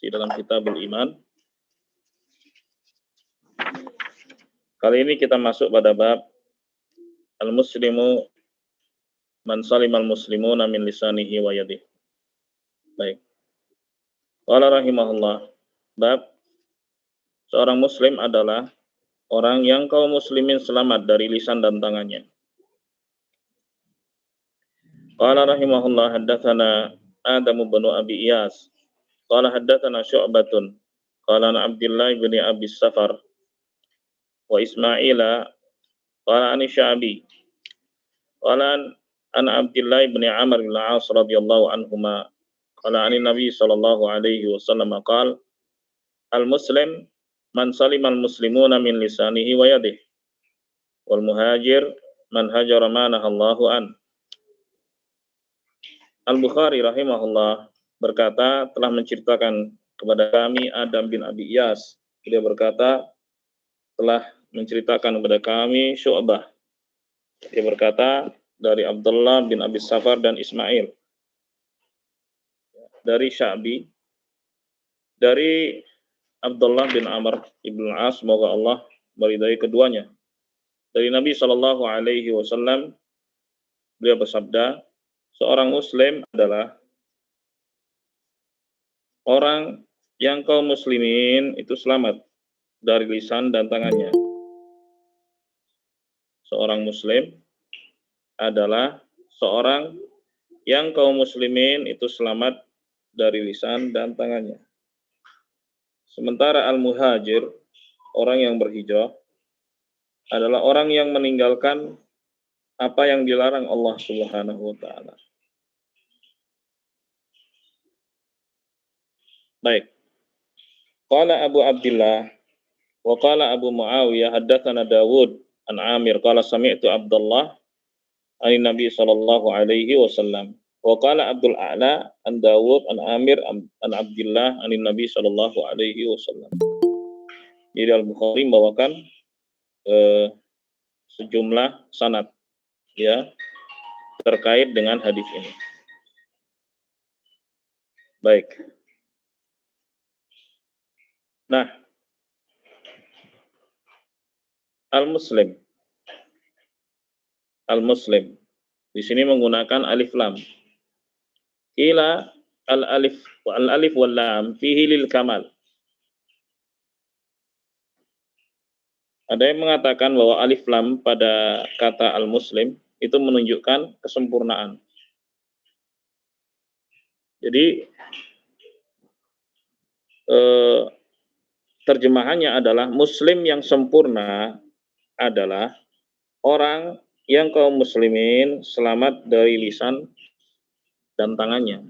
masih dalam Kitabul Iman. Kali ini kita masuk pada bab Al-Muslimu man salimal muslimuna min lisanihi wa yadihi. Baik. Qala rahimahullah, bab seorang muslim adalah orang yang kaum muslimin selamat dari lisan dan tangannya. Qala rahimahullah, haddatsana Adam bin Abi Iyas. Qala haddatsana Syu'batun. Qala an Abdullah bin Abi Safar wa Ismaila qala an Sya'bi. Qala an Abdullah bin Amr bin Al-As radhiyallahu anhuma qala an Nabi sallallahu alaihi wasallam qala al-muslim man salimal muslimuna min lisanihi wa yadihi wal muhajir man hajara ma nahallahu an. Al-Bukhari rahimahullah berkata, telah menceritakan kepada kami Adam bin Abi Iyas. Dia berkata, telah menceritakan kepada kami Syu'bah. Dia berkata dari Abdullah bin Abi Safar dan Ismail. Dari Sya'bi, dari Abdullah bin Amr ibn As, semoga Allah meridai keduanya. Dari Nabi Shallallahu Alaihi Wasallam, beliau bersabda, seorang Muslim adalah orang yang kaum muslimin itu selamat dari lisan dan tangannya. Seorang Muslim adalah seorang yang kaum muslimin itu selamat dari lisan dan tangannya. Sementara al-muhajir, orang yang berhijrah, adalah orang yang meninggalkan apa yang dilarang Allah Subhanahu wa taala. Baik. Qala Abu Abdullah wa qala Abu Muawiyah haddatsana Dawud an Amir qala sami'tu Abdullah an Nabi sallallahu alaihi wasallam wa qala Abdul A'la an Dawud an Amir an Abdullah an Nabi sallallahu alaihi wasallam. Jadi Al-Bukhari membawakan sejumlah sanad ya terkait dengan hadis ini. Baik. Nah, Al-Muslim di sini menggunakan alif lam. Ila al-alif wal lam fihi lil kamal. Ada yang mengatakan bahwa alif lam pada kata al-muslim itu menunjukkan kesempurnaan. Jadi terjemahannya adalah muslim yang sempurna adalah orang yang kaum muslimin selamat dari lisan dan tangannya.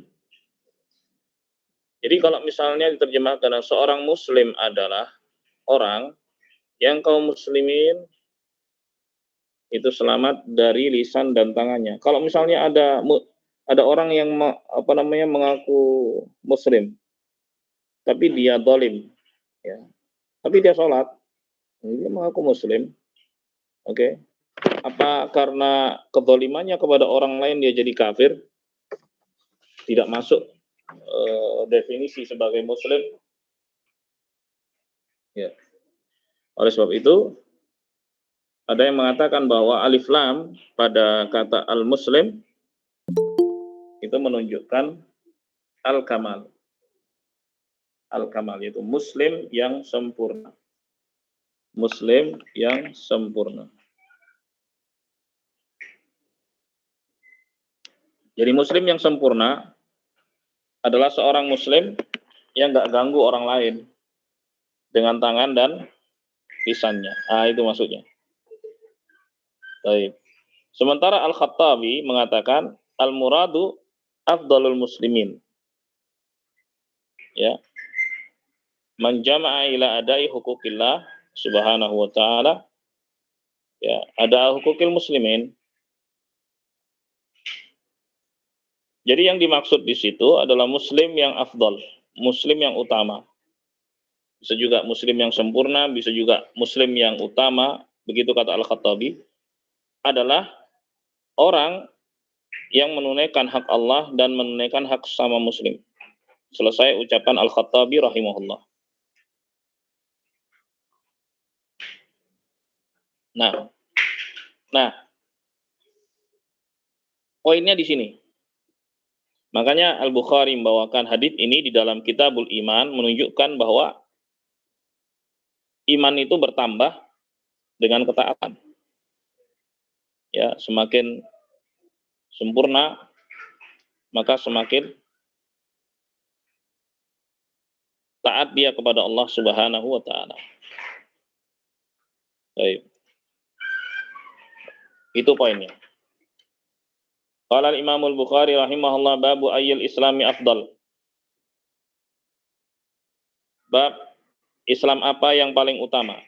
Jadi kalau misalnya diterjemahkan seorang muslim adalah orang yang kaum muslimin itu selamat dari lisan dan tangannya. Kalau misalnya ada orang yang mengaku muslim tapi dia zalim, ya. Tapi dia sholat, dia mengaku muslim, oke. Apa karena kezalimannya kepada orang lain dia jadi kafir? Tidak masuk definisi sebagai muslim. Ya. Oleh sebab itu, ada yang mengatakan bahwa alif lam pada kata al-muslim itu menunjukkan al-kamal. Al-kamal yaitu muslim yang sempurna. Muslim yang sempurna. Jadi muslim yang sempurna adalah seorang muslim yang nggak ganggu orang lain dengan tangan dan lisannya. Itu maksudnya. Baik. Sementara Al-Khattabi mengatakan al-muradu afdalul muslimin. Ya. Man jama'a ila adai hukukillah subhanahu wa ta'ala. Ya, ada hukukil muslimin. Jadi yang dimaksud di situ adalah muslim yang afdal, muslim yang utama. Bisa juga muslim yang sempurna, bisa juga muslim yang utama, begitu kata Al-Khattabi, adalah orang yang menunaikan hak Allah dan menunaikan hak sama muslim. Selesai ucapan Al-Khattabi rahimahullah. Nah, poinnya di sini. Makanya Al-Bukhari membawakan hadits ini di dalam Kitabul Iman menunjukkan bahwa iman itu bertambah dengan ketaatan. Ya, semakin sempurna maka semakin taat dia kepada Allah Subhanahu wa taala. Baik. Itu poinnya. Qala al-Imam al-Bukhari rahimahullah babu ayyil islami afdal. Bab Islam apa yang paling utama?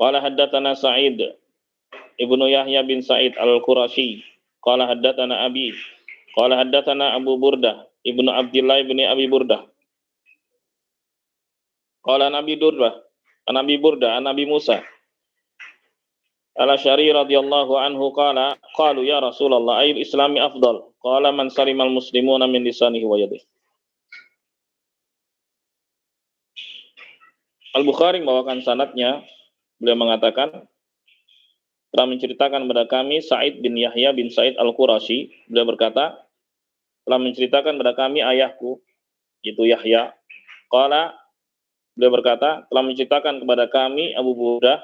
Qala haddatsana Sa'id ibnu Yahya bin Sa'id al-Qurashi. Qala haddatsana Abi. Qala haddatsana Abu Burdah ibnu Abdullah bin Abi Burdah. Qala Nabi Durrah, Nabi Burdah, Nabi Musa. Al-Asy'ari radhiyallahu anhu qala, qalu ya Rasulullah ayyul islami afdal? Qala man salimal muslimuna min lisanihi wa yadihi. Al-Bukhari membawakan sanadnya, beliau mengatakan telah menceritakan kepada kami Sa'id bin Yahya bin Sa'id al-Qurashi, beliau berkata telah menceritakan kepada kami ayahku yaitu Yahya. Qala, beliau berkata telah menceritakan kepada kami Abu Burdah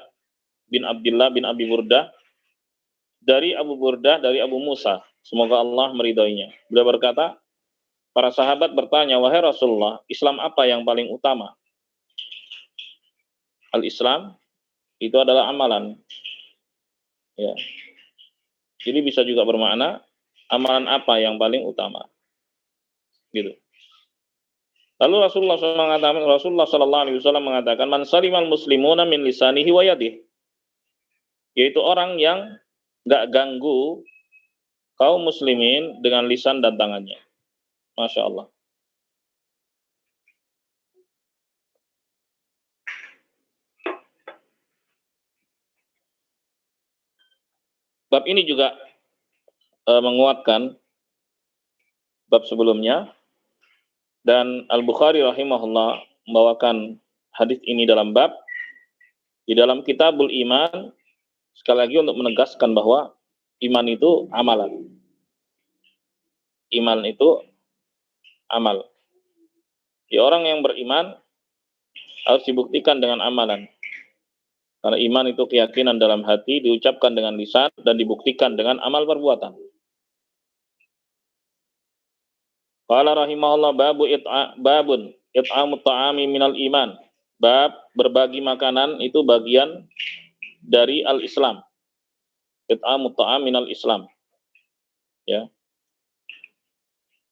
bin Abdullah bin Abi Burdah dari Abu Burdah dari Abu Musa, semoga Allah meridhoinya. Beliau berkata, para sahabat bertanya, wahai Rasulullah, Islam apa yang paling utama? Al-Islam itu adalah amalan. Ya. Jadi bisa juga bermakna amalan apa yang paling utama. Gitu. Lalu Rasulullah sallallahu alaihi wasallam mengatakan, man salimal muslimuna min lisanihi wa yadihi. Yaitu orang yang enggak ganggu kaum muslimin dengan lisan dan tangannya. Masya Allah. Bab ini juga menguatkan bab sebelumnya, dan Al-Bukhari rahimahullah membawakan hadis ini dalam bab di dalam Kitabul Iman, sekali lagi untuk menegaskan bahwa iman itu amalan. Iman itu amal. Ya, orang yang beriman harus dibuktikan dengan amalan. Karena iman itu keyakinan dalam hati, diucapkan dengan lisan, dan dibuktikan dengan amal perbuatan. Qala rahimahullah babun it'amut ta'ami minal iman. Bab berbagi makanan itu bagian dari al-Islam. It'amut ta'am minal Islam. Ya.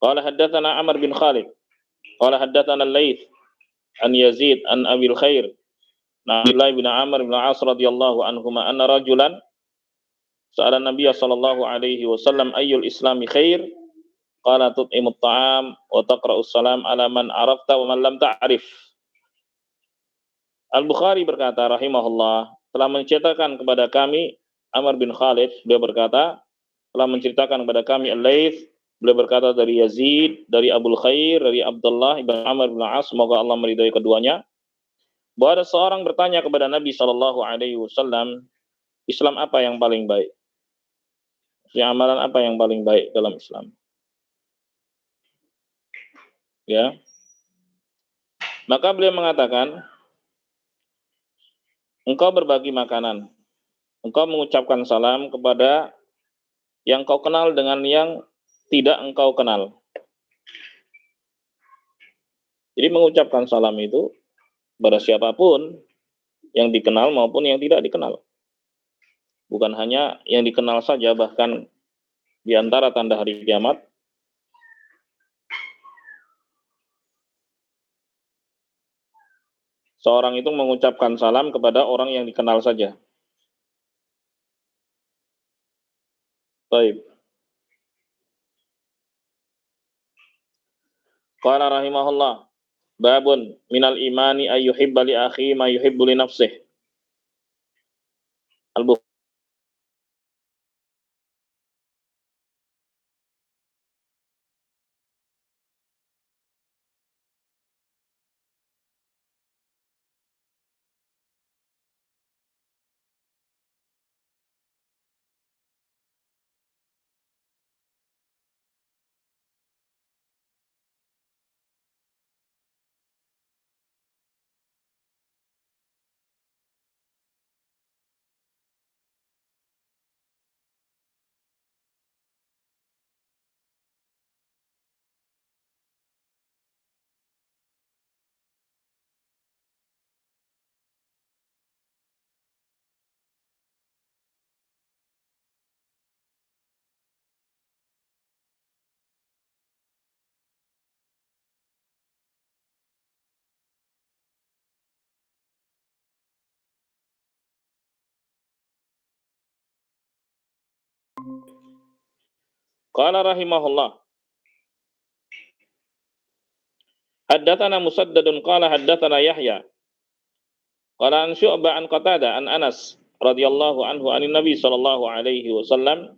Qala haddatsana Amr bin Khalid. Qala haddatsana Al-Laits an Yazid an Abil Khair. Abdullah bin Amr bin As radhiyallahu anhuma anna rajulan sa'ala Nabiy sallallahu alaihi wasallam ayyul islami khair? Qala tut'imut ta'am wa taqra'us salam ala man arafta wa man lam ta'rif. Al-Bukhari berkata rahimahullah telah menceritakan kepada kami Amr bin Khalid, beliau berkata telah menceritakan kepada kami Al-Laits, beliau berkata dari Yazid, dari Abul Khair, dari Abdullah ibn Amr bin As, semoga Allah meridhai keduanya, bahwa ada seorang bertanya kepada Nabi sallallahu alaihi wasallam, Islam apa yang paling baik? Amalan apa yang paling baik dalam Islam? Ya. Maka beliau mengatakan, engkau berbagi makanan, engkau mengucapkan salam kepada yang kau kenal dengan yang tidak engkau kenal. Jadi mengucapkan salam itu kepada siapapun yang dikenal maupun yang tidak dikenal. Bukan hanya yang dikenal saja, bahkan di antara tanda hari kiamat seorang itu mengucapkan salam kepada orang yang dikenal saja. Baik. Qala rahimahullah, babun minal imani ayyuhibba li akhi ma yuhibbu li nafsihi. Al-Bukhari Qala rahimahullah. Haddatsana Musaddadun qala haddatsana Yahya. Qala an Syu'bah an Qatadah an Anas radhiyallahu anhu anin Nabi sallallahu alaihi wasallam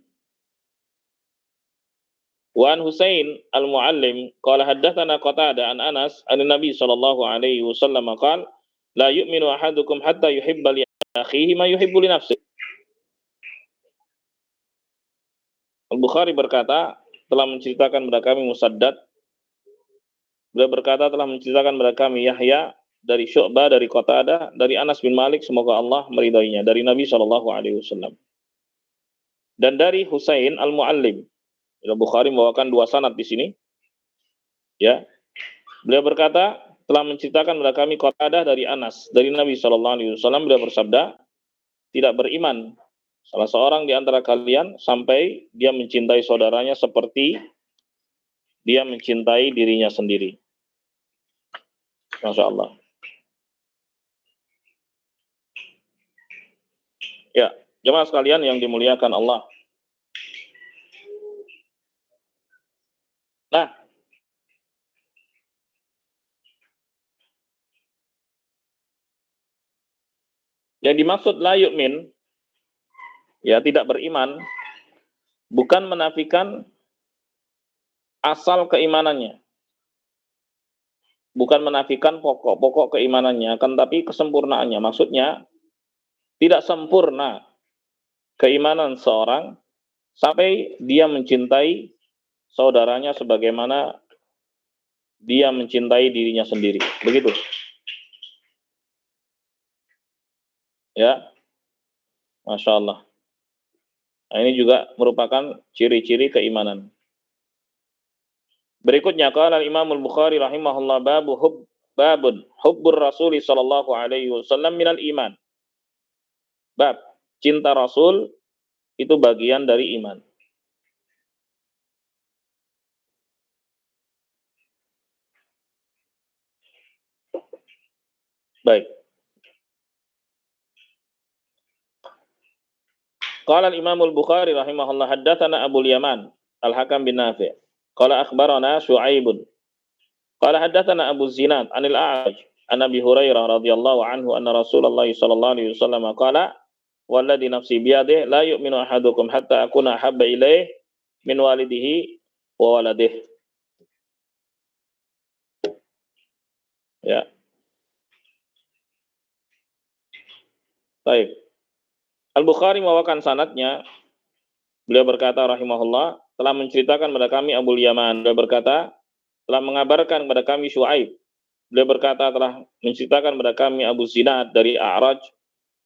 wa an Husain al-Muallim qala haddatsana Qatadah an Anas anin Nabi sallallahu alaihi wasallam qala la yu'minu ahadukum hatta yuhibba li akhihi ma yuhibbu li nafsihi. Al-Bukhari berkata, telah menceritakan kepada kami Musaddad, beliau berkata telah menceritakan kepada kami Yahya dari Syu'bah, dari Qatadah, dari Anas bin Malik, semoga Allah meridainya, dari Nabi SAW. Dan dari Husain al-Muallim. Al-Bukhari membawakan dua sanad di sini. Ya. Beliau berkata, telah menceritakan kepada kami Qatadah dari Anas, dari Nabi SAW. Beliau bersabda, tidak beriman salah seorang di antara kalian sampai dia mencintai saudaranya seperti dia mencintai dirinya sendiri. Masya Allah. Ya, jemaah sekalian yang dimuliakan Allah. Nah, yang dimaksud la yu'min, ya tidak beriman, bukan menafikan asal keimanannya. Bukan menafikan pokok-pokok keimanannya, akan tapi kesempurnaannya. Maksudnya, tidak sempurna keimanan seorang sampai dia mencintai saudaranya sebagaimana dia mencintai dirinya sendiri. Begitu. Ya, Masya Allah. Nah, ini juga merupakan ciri-ciri keimanan. Berikutnya, qala al-Imam al-Bukhari rahimahullah babun hubbur Rasul sallallahu alaihi wasallam minal iman. Bab cinta Rasul itu bagian dari iman. Baik. Qala al-Imam al-Bukhari rahimahullah haddatsana Abu Yaman Al-Hakam bin Nafi'. Qala akhbarana Syu'aibun. Qala haddatsana Abu Zinad anil A'raj an Abi Hurairah radhiyallahu anhu anna Rasulullah sallallahu alaihi wasallam qala walladhi nafsi biyadihi la yu'minu ahadukum hatta akuna habba ilaihi min walidihi wa waladihi. Ya. Baik. Al-Bukhari membawakan sanadnya. Beliau berkata rahimahullah, telah menceritakan kepada kami Abu Yaman. Beliau berkata, telah mengabarkan kepada kami Syu'aib. Beliau berkata telah menceritakan kepada kami Abu Zinad dari A'raj,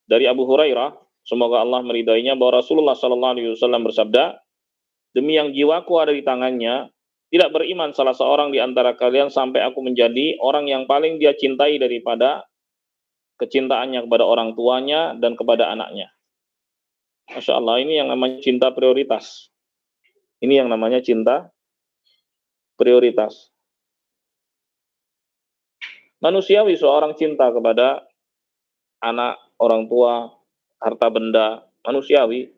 dari Abu Hurairah, semoga Allah meridainya, bahwa Rasulullah SAW bersabda, demi yang jiwaku ada di tangannya, tidak beriman salah seorang di antara kalian sampai aku menjadi orang yang paling dia cintai daripada kecintaannya kepada orang tuanya dan kepada anaknya. Masya Allah, ini yang namanya cinta prioritas. Ini yang namanya cinta prioritas. Manusiawi seorang cinta kepada anak, orang tua, harta benda, manusiawi.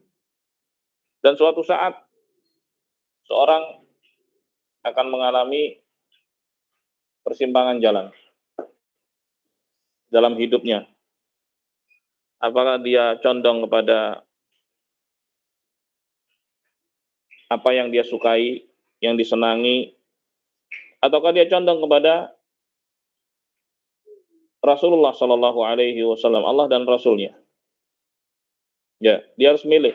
Dan suatu saat seorang akan mengalami persimpangan jalan dalam hidupnya. Apakah dia condong kepada apa yang dia sukai, yang disenangi, ataukah dia condong kepada Rasulullah Shallallahu Alaihi Wasallam, Allah dan Rasulnya. Ya, dia harus milih.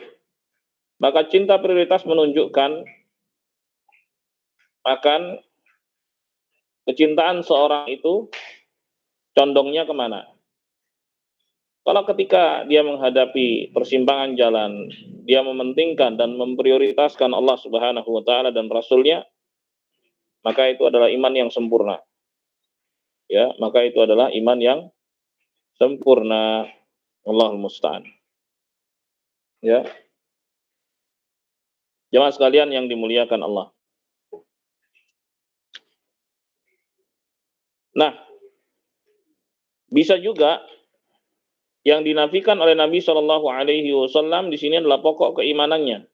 Maka cinta prioritas menunjukkan akan kecintaan seorang itu condongnya kemana. Kalau ketika dia menghadapi persimpangan jalan, dia mementingkan dan memprioritaskan Allah Subhanahu wa taala dan Rasulnya, maka itu adalah iman yang sempurna. Ya, maka itu adalah iman yang sempurna. Allahul musta'an. Ya. Jemaah sekalian yang dimuliakan Allah. Nah, bisa juga yang dinafikan oleh Nabi Shallallahu Alaihi Wasallam di sini adalah pokok keimanannya.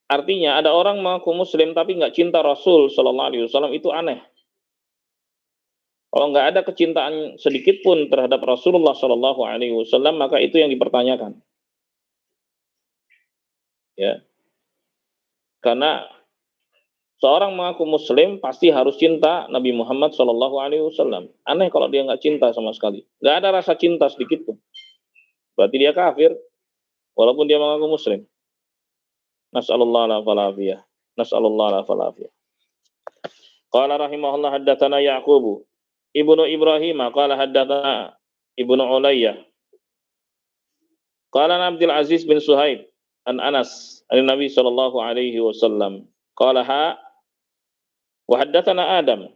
Artinya ada orang mengaku muslim tapi nggak cinta Rasul Shallallahu Alaihi Wasallam, itu aneh. Kalau nggak ada kecintaan sedikit pun terhadap Rasulullah Shallallahu Alaihi Wasallam, maka itu yang dipertanyakan. Ya, karena seorang mengaku muslim pasti harus cinta Nabi Muhammad Shallallahu Alaihi Wasallam. Aneh kalau dia nggak cinta sama sekali, nggak ada rasa cinta sedikit pun. Berarti dia kafir, walaupun dia mengaku muslim. Nas'alullah al-afiyah. Nas'alullah al-afiyah. Qala rahimahullah haddatsana Ya'qub ibnu Ibrahim qala haddatsana ibnu Ulayyah. Qala Abdul Aziz bin Suhaib an Anas an Nabi sallallahu alaihi wasallam qala wa haddatsana Adam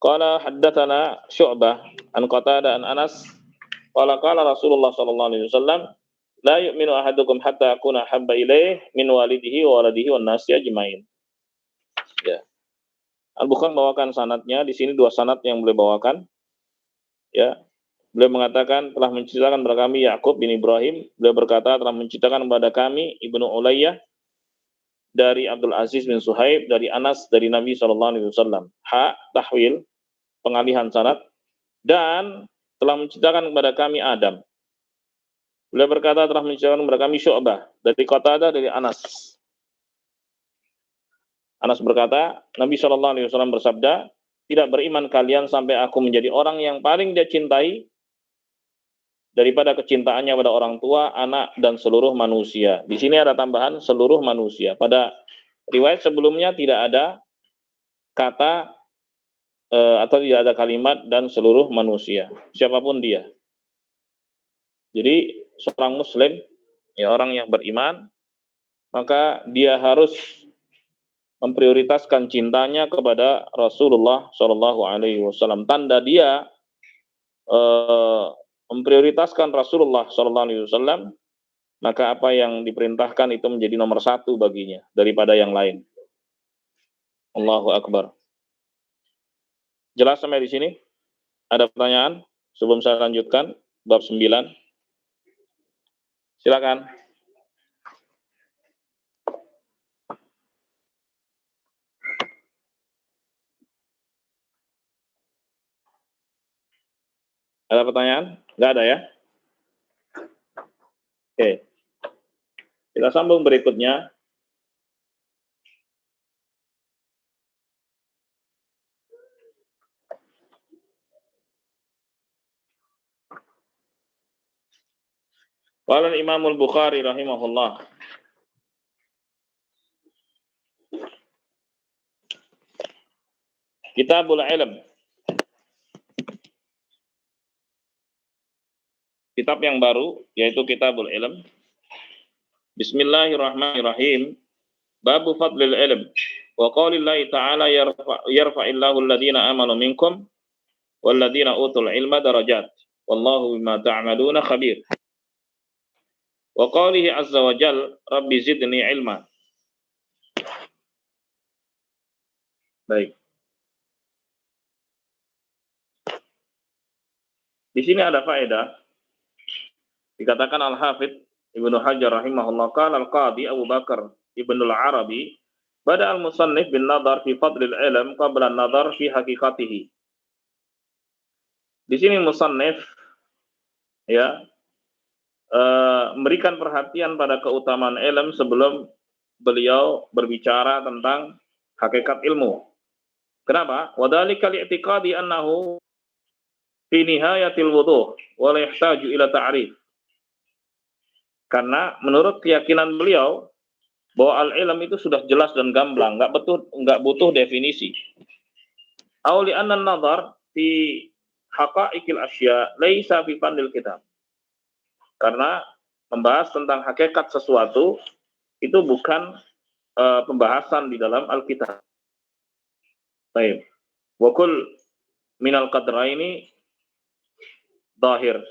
qala haddatsana Syu'bah an Qatadah an Anas qala qala Rasulullah sallallahu alaihi wasallam la yu'minu ahadukum hatta akuna habba ilaih min walidihi wa waladihi wan nasi ajmain. Ya. Al-Bukhari bawakan sanadnya, di sini dua sanad yang beliau bawakan. Ya. Beliau mengatakan telah menceritakan kepada kami Ya'qub bin Ibrahim, beliau berkata telah menceritakan kepada kami Ibnu Ulayyah dari Abdul Aziz bin Suhaib dari Anas dari Nabi sallallahu alaihi wasallam. Tahwil, pengalihan sanad, dan telah menceritakan kepada kami Adam. Beliau berkata telah menceritakan kepada kami Syu'bah dari Qatadah dari Anas. Anas berkata, Nabi Shallallahu Alaihi Wasallam bersabda, tidak beriman kalian sampai aku menjadi orang yang paling dia cintai daripada kecintaannya pada orang tua, anak, dan seluruh manusia. Di sini ada tambahan seluruh manusia. Pada riwayat sebelumnya tidak ada kata atau tidak ada kalimat dan seluruh manusia, siapapun dia. Jadi seorang muslim, ya orang yang beriman, maka dia harus memprioritaskan cintanya kepada Rasulullah Shallallahu Alaihi Wasallam. Tanda dia memprioritaskan Rasulullah Shallallahu Alaihi Wasallam, maka apa yang diperintahkan itu menjadi nomor satu baginya daripada yang lain. Allahu Akbar. Jelas sampai di sini? Ada pertanyaan sebelum saya lanjutkan bab 9? Silakan. Ada pertanyaan? Nggak ada ya? Oke. Kita sambung berikutnya. Qala Imam Al-Bukhari rahimahullah. Kitabul Ilm. Kitab yang baru, yaitu Kitabul Ilm. Bismillahirrahmanirrahim. Babu fadlil ilm. Wa qaulillahi ta'ala yarfa'illahu alladhina amanu minkum walladhina utul ilma darajat. Wallahu bima ta'maluna khabir. Wa qaulihi azza wa jal, Rabbi zidni ilma. Baik. Di sini ada faedah. Dikatakan Al-Hafidh Ibnu Hajar rahimahullah, qala al-Qadi Abu Bakar Ibnu al-Arabi, bada al-musannif bin nadhar fi fadlil ilm qabla an-nadhar fi haqiqatihi. Di sini musannif ya memberikan perhatian pada keutamaan ilm sebelum beliau berbicara tentang hakikat ilmu. Kenapa? Wa dzalika li'tiqadi annahu fi nihayatil wuduh wa la yahtaju ila ta'rif. Karena menurut keyakinan beliau bahwa al-ilm itu sudah jelas dan gamblang, nggak butuh definisi. Aw li anna an-nadhar fi haqa'iqil asya laisa fi fandil kitab. Karena membahas tentang hakikat sesuatu itu bukan pembahasan di dalam Alkitab. Baik. Wa kull minal qadraini zahir.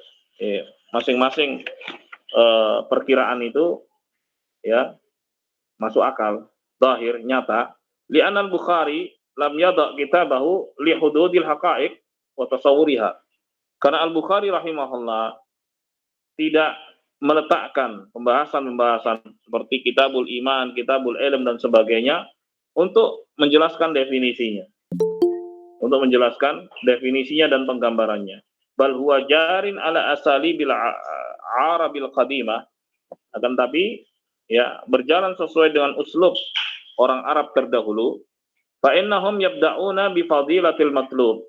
Masing-masing perkiraan itu ya masuk akal, zahir, nyata. Li'anna al-Bukhari lam yada' kitabahu li hududil haqa'iq wa tasawwuriha. Karena Al-Bukhari rahimahullah tidak meletakkan pembahasan-pembahasan seperti kitabul iman, kitabul ilm dan sebagainya untuk menjelaskan definisinya. Untuk menjelaskan definisinya dan penggambarannya. Bal huwa jarin ala asali bil arabil qadimah. Akan tapi ya berjalan sesuai dengan uslub orang Arab terdahulu. Fa innahum yabda'una bi fadilatil matlub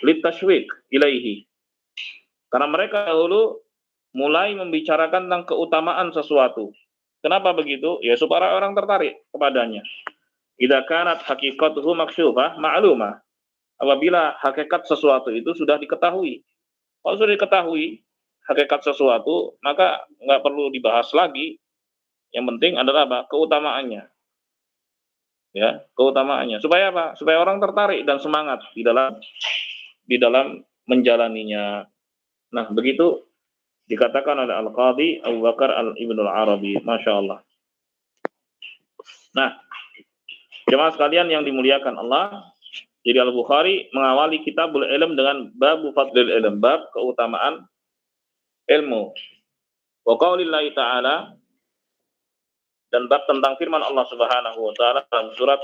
litashwiq ilaihi. Karena mereka dahulu mulai membicarakan tentang keutamaan sesuatu. Kenapa begitu? Ya supaya orang tertarik kepadanya. Idza kanat haqiqatuhu maksyufah ma'lumah. Apabila hakikat sesuatu itu sudah diketahui. Kalau sudah diketahui hakikat sesuatu, maka nggak perlu dibahas lagi. Yang penting adalah apa? Keutamaannya. Ya, keutamaannya. Supaya apa? Supaya orang tertarik dan semangat di dalam menjalaninya. Nah, begitu dikatakan oleh Al-Qadhi Abu Bakar Ibnu Al-Arabi. Masya Allah. Nah, jemaah sekalian yang dimuliakan Allah, jadi Al-Bukhari mengawali kitabul ilm dengan babu fadlil ilm, bab keutamaan ilmu. Wa qaulillahi ta'ala, dan bab tentang firman Allah Subhanahu wa taala dalam surat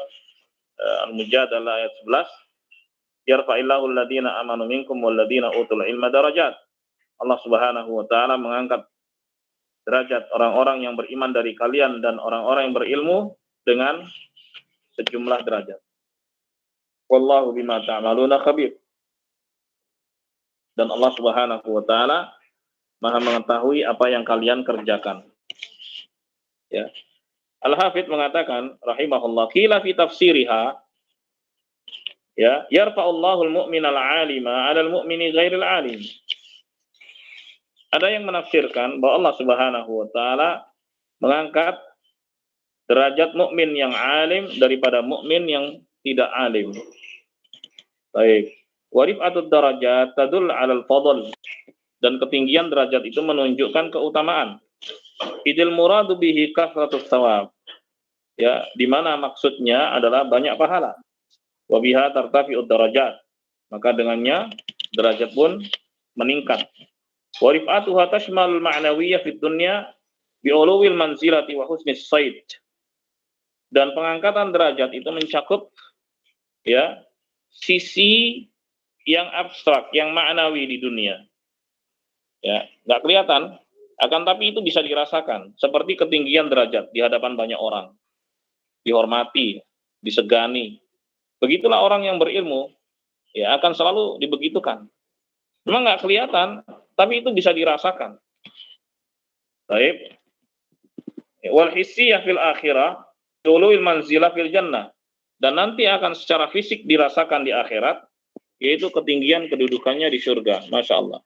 Al-Mujadalah ayat 11, yarfa'illahu alladhina amanu minkum walladhina utul ilma darajat. Allah Subhanahu wa taala mengangkat derajat orang-orang yang beriman dari kalian dan orang-orang yang berilmu dengan sejumlah derajat. Wallahu bima ta'maluna khabir. Dan Allah Subhanahu wa taala Maha mengetahui apa yang kalian kerjakan. Ya. Al-Hafidz mengatakan rahimahullah, qila fi tafsiriha, ya, yarfa'ullahu al-mu'mina al-'alima 'ala al-mu'mini ghairil 'alim. Ada yang menafsirkan bahwa Allah Subhanahu wa taala mengangkat derajat mukmin yang alim daripada mukmin yang tidak alim. Baik. Wa rif'atud darajat tadul 'alal fadl. Dan ketinggian derajat itu menunjukkan keutamaan. Idil muradu bihi kasratus thawab. Ya, di mana maksudnya adalah banyak pahala. Wa biha tartafi'ud darajat. Maka dengannya derajat pun meningkat. Wa rif'atuha tashmalul ma'nawiyyah fid dunya bi ulul manzilati wa husnis sayd. Dan pengangkatan derajat itu mencakup ya sisi yang abstrak, yang maknawi di dunia. Ya, nggak kelihatan, akan tapi itu bisa dirasakan seperti ketinggian derajat di hadapan banyak orang, dihormati, disegani. Begitulah orang yang berilmu, ya akan selalu dibegitukan. Memang nggak kelihatan, tapi itu bisa dirasakan. Baik. Wal hissiyah fil akhirah, ulul manzilah fil jannah. Dan nanti akan secara fisik dirasakan di akhirat, yaitu ketinggian kedudukannya di surga. Masya Allah.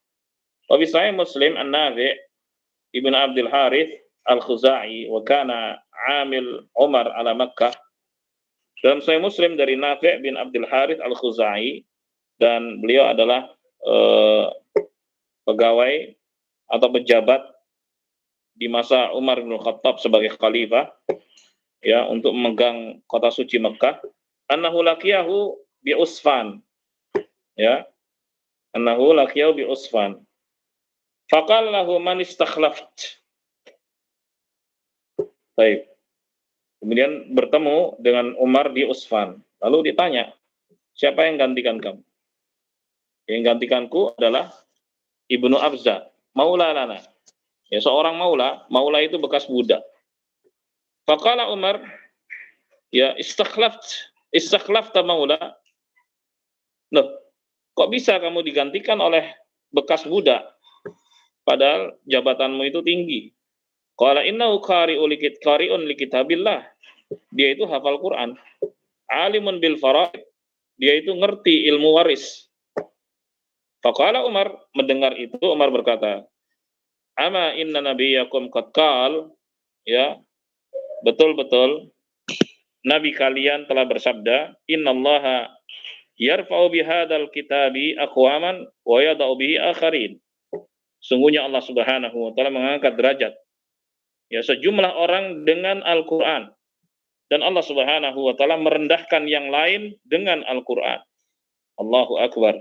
Wa fi sahih Muslim an-Nafi' Ibn Abdul Harith Al-Khuzai wa kana amil Umar ala Makkah. Dalam Sahih Muslim dari Nafi' bin Abdul Harith Al-Khuzai, dan beliau adalah pegawai atau pejabat di masa Umar bin Khattab sebagai khalifah, ya, untuk memegang kota suci Mekah. Annahu laqiyahu bi Usfan, ya, annahu laqiyahu bi Usfan. Faqala lahu man istakhlaft. Baik. Kemudian bertemu dengan Umar di Usfan. Lalu ditanya, siapa yang gantikan kamu? Yang gantikanku adalah Ibnu Abza, maula lana. Ya, seorang maula. Maula itu bekas budak. Faqala Umar, ya istakhlafta maula. Loh, kok bisa kamu digantikan oleh bekas budak? Padahal jabatanmu itu tinggi. Qala innahu qari'un li kitabillah. Dia itu hafal Quran. Alimun bil faraid. Dia itu ngerti ilmu waris. Faqala Umar, mendengar itu Umar berkata, ama inna nabiyyakum qad qal, ya, betul-betul nabi kalian telah bersabda, innallaha yarfa'u bihadzal kitabi aqwaman wa yada'u bihi akharin. Sungguhnya Allah Subhanahu wa taala mengangkat derajat, ya, sejumlah orang dengan Al-Qur'an, dan Allah Subhanahu wa taala merendahkan yang lain dengan Al-Qur'an. Allahu akbar.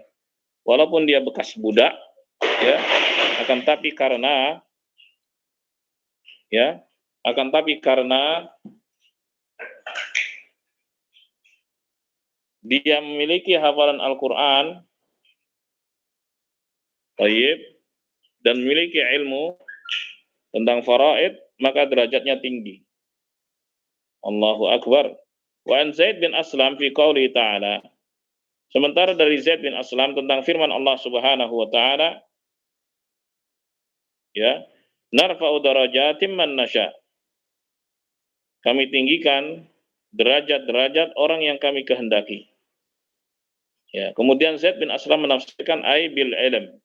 Walaupun dia bekas budak, ya, akan tapi karena ya. Akan tapi karena dia memiliki hafalan Al-Qur'an, tayyib, dan memiliki ilmu tentang faraid, maka derajatnya tinggi. Allahu Akbar. Wa an Zaid bin Aslam fi qouli ta'ala. Sementara dari Zaid bin Aslam tentang firman Allah Subhanahu wa taala, ya, narfa'u darajatim man nasya. Kami tinggikan derajat-derajat orang yang kami kehendaki. Ya, kemudian Zaid bin Aslam menafsirkan ai bil ilm,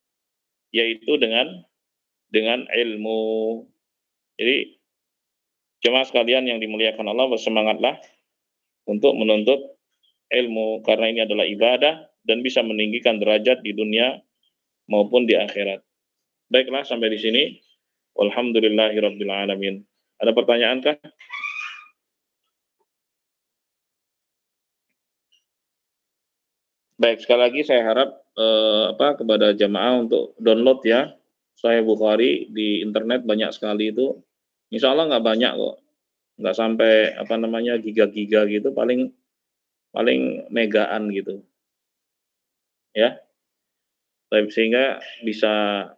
yaitu dengan ilmu. Jadi jemaah sekalian yang dimuliakan Allah, bersemangatlah untuk menuntut ilmu karena ini adalah ibadah dan bisa meninggikan derajat di dunia maupun di akhirat. Baiklah, sampai di sini. Walhamdulillahirabbil alamin. Ada pertanyaan kah? Baik, sekali lagi saya harap kepada jamaah untuk download ya Sahih Bukhari di internet, banyak sekali itu. Insya Allah nggak banyak kok, nggak sampai giga-giga gitu, paling megaan gitu ya. Sehingga bisa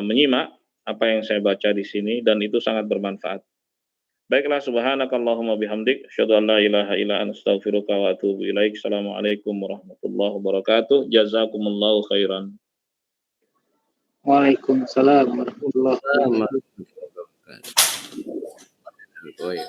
menyimak apa yang saya baca di sini dan itu sangat bermanfaat. Baiklah, subhanakallahumma bihamdik, asyhadu an la ilaha illa anta, astaghfiruka wa atubu ilaik. Assalamualaikum warahmatullahi wabarakatuh. Jazakumullahu khairan. Waalaikumsalam warahmatullahi Sama. wabarakatuh. Oh, ya.